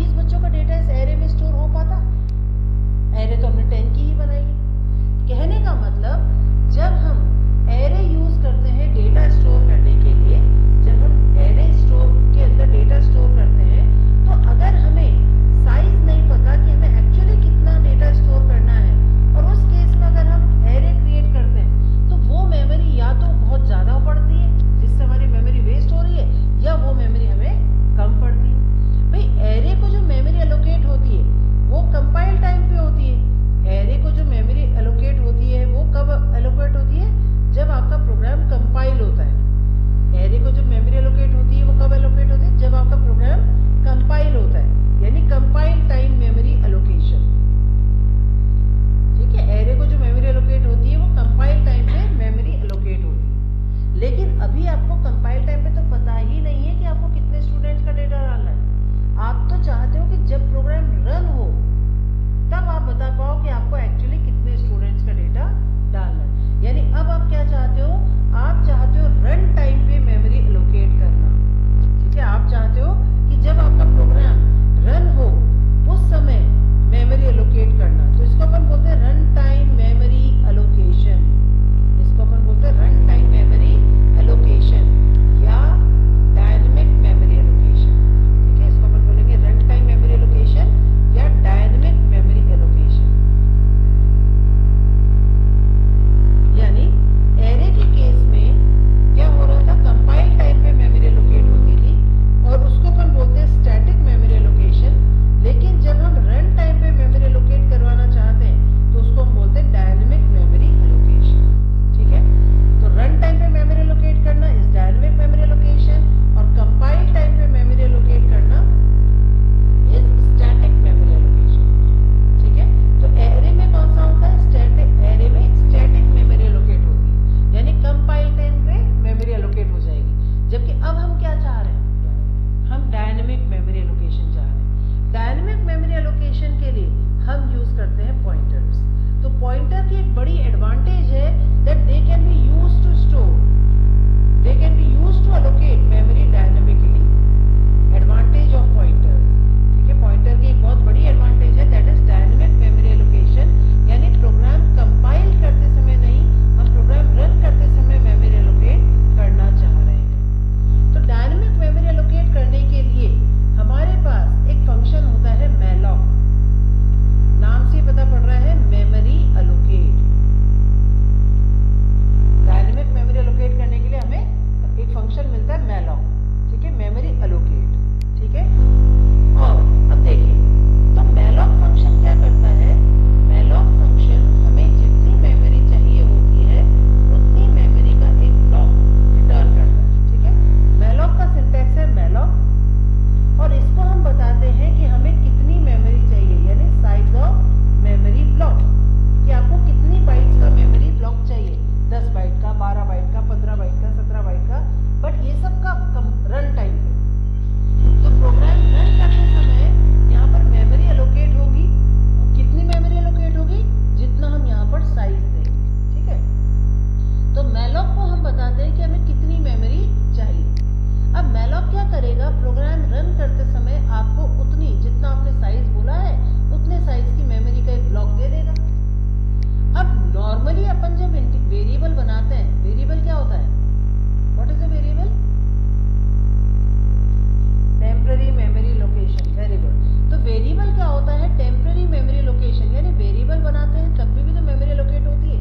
20 बच्चों का डेटा इस एरे में स्टोर हो पाता? एरे तो हमने 10 की ही बनाई है। कहने का मतलब जब हम एरे यूज करते हैं डेटा स्टोर करने के लिए, जब हम एरे स्टोर के अंदर डेटा स्टोर करते हैं, तो अगर हमें साइज नहीं पता कि हमें एक्चुअली कितना डेटा स्टोर करना है, और उस केस में अगर हम एरे क्रिएट करते हैं, तो वो मेमोरी या तो बहुत ज़्यादा पड़ती है जिससे हमारी मेमोरी वेस्ट हो रही है, या वो मेमोरी हमें कम पड़ती है। भाई एरे को जो मेमोरी एलोकेट होती है वो कंपाइल टाइम पे होती है। एरे को जो मेमोरी एलोकेट होती है वो कब एलोकेट होती है? जब आपका प्रोग्राम कंपाइल होता है। एरे को जो मेमोरी एलोकेट होती है वो कब एलोकेट होती है? जब आपका प्रोग्राम कंपाइल होता है, यानी कंपाइल टाइम मेमोरी एलोकेशन। ठीक है, एरे को जो मेमोरी एलोकेट होती है वो कंपाइल टाइम पे मेमोरी एलोकेट होती है। लेकिन अभी आपको कंपाइल टाइम पे तो पता ही नहीं है कि आपको कितने स्टूडेंट्स का डेटा डालना है। आप तो चाहते हो कि जब प्रोग्राम रन हो तब आप बता पाओ कि आपको एक्चुअली कितने स्टूडेंट्स का डेटा डालना है। यानी अब आप क्या चाहते हो? आप चाहते हो रन टाइम पे मेमोरी एलोकेट करना। ठीक है, आप चाहते हो कि जब आपका प्रोग्राम रन हो उस समय मेमोरी एलोकेट करना। तो इसको अपन बोलते हैं रन टाइम मेमोरी एलोकेशन। इसको अपन बोलते हैं रन टाइम मेमोरी एलोकेशन या डायनेमिक मेमोरी एलोकेशन। ठीक है, इसको अपन बोलेंगे रन टाइम मेमोरी एलोकेशन या डायनेमिक मेमोरी एलोकेशन। यानी एरे के केस में क्या हो रहा था? कंपाइल टाइम पे मेमोरी एलोकेट होती थी और उसको अपन बोलते हैं स्टैटिक मेमोरी एलोकेशन। लेकिन जब हम रन टाइम पे मेमोरी एलोकेट करवाना चाहते हैं तो उसको हम बोलते हैं डायनेमिक मेमोरी एलोकेशन। ठीक है, तो रन टाइम पे मेमोरी एलोकेट करना इज डायनेमिक मेमोरी एलोकेशन और कंपाइल टाइम पे मेमोरी एलोकेट करना इज स्टैटिक मेमोरी एलोकेशन। ठीक है, तो एरे में कौन सा होता है? स्टैटिक। एरे में स्टैटिक मेमोरी एलोकेट होती है, यानी कंपाइल टाइम पे मेमोरी एलोकेट हो जाएगी। जबकि अब हम क्या चाह रहे हैं? हम डायनेमिक मेमोरी एलोकेशन चाह रहे हैं। डायनेमिक मेमोरी एलोकेशन के लिए हम यूज करते हैं पॉइंटर्स। तो पॉइंटर की एक बड़ी एडवांटेज है that they can be used to store, they can be used to allocate memory dynamically. Advantage of pointers. ठीक है, पॉइंटर की एक बहुत बड़ी एडवांटेज है that is dynamic memory allocation. यानी प्रोग्राम कंपाइल करते समय नहीं, हम प्रोग्राम रन करते समय मेमोरी एलोकेट करना चाह रहे हैं। तो डायनेमिक मेमोरी एलोकेट करने के लिए हमारे पास एक फंक्शन होता है मैलॉक। नाम से पता पड़ रहा है memory allocate. Dynamic memory allocate करने के लिए हमें एक फंक्शन मिलता है मैलॉक। ठीक है, मेमोरी एलोकेट। ठीक है, और अब देखिए तो मैलॉक फंक्शन क्या करता है? मैलॉक फंक्शन हमें जितनी मेमोरी चाहिए होती है उतनी मेमोरी का एक ब्लॉक रिटर्न करता है। ठीक है, मैलॉक का सिंटैक्स है मैलॉक और इसको हम बताते हैं कि हमें कितनी मेमोरी चाहिए, यानी साइज ऑफ मेमोरी ब्लॉक, कि आपको कितनी बाइट्स का मेमोरी ब्लॉक चाहिए। 10 बाइट का, 12 बाइट का, 15 बाइट का, 17 बाइट का। बट ये सब का रन टाइम पे। तो प्रोग्राम रन करते समय यहाँ पर मेमोरी एलोकेट होगी। कितनी मेमोरी एलोकेट होगी? जितना हम यहाँ पर साइज देंगे। ठीक है, तो मैलॉक को हम बताते हैं कि हमें कितनी मेमोरी चाहिए। अब मैलॉक क्या करेगा? प्रोग्राम रन करते समय आपको उतनी, जितना आपने साइज बोला है उतने साइज की मेमोरी का एक ब्लॉक दे देगा। अब नॉर्मली अपन जब वेरिएबल बनाते हैं, वेरिएबल क्या होता है? What is a variable? Temporary memory location. Very good. तो वेरिएबल क्या होता है? Temporary memory location. यानी वेरिएबल बनाते हैं तब भी तो मेमोरी एलोकेट होती है,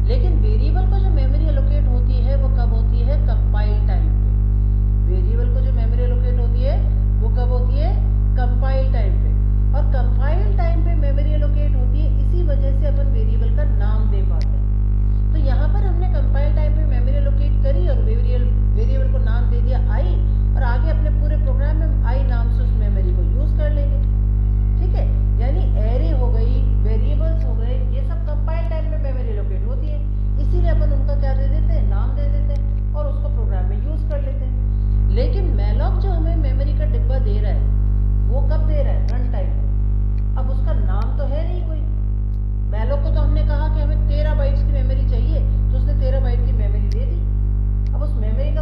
लेकिन वेरिएबल को जो मेमोरी एलोकेट होती है वो कब होती है? कंपाइल टाइम पे। वेरिएबल को जो मेमोरी एलोकेट होती है वो कब होती है? कंपाइल टाइम पे। और कंपाइल टाइम पे मेमोरी एलोकेट होती है, इसी वजह से अपन वेरिएबल का नाम दे पाते हैं। तो यहाँ पर हमने कंपाइल टाइम पे मेमोरी एलोकेट करी और वेरिएबल को नाम दे दिया आई, और आगे अपने पूरे प्रोग्राम में आई नाम से उस मेमोरी को यूज कर लेंगे। ठीक है, यानी एरे हो गई, वेरिएबल्स हो गए, ये सब कंपाइल टाइम में मेमोरी एलोकेट होती है, इसीलिए अपन उनका क्या दे देते हैं? नाम दे देते हैं और उसको प्रोग्राम में यूज कर लेते हैं। लेकिन मैलॉक जो हमें मेमोरी का डिब्बा दे रहा है वो कब दे रहा है? रन टाइम पे। अब उसका नाम तो है नहीं कोई। मैलॉक को तो हमने कहा कि हमें 13 बाइट्स की मेमोरी चाहिए, तो उसने 13 बाइट की मेमोरी दे दी। अब उस मेमोरी का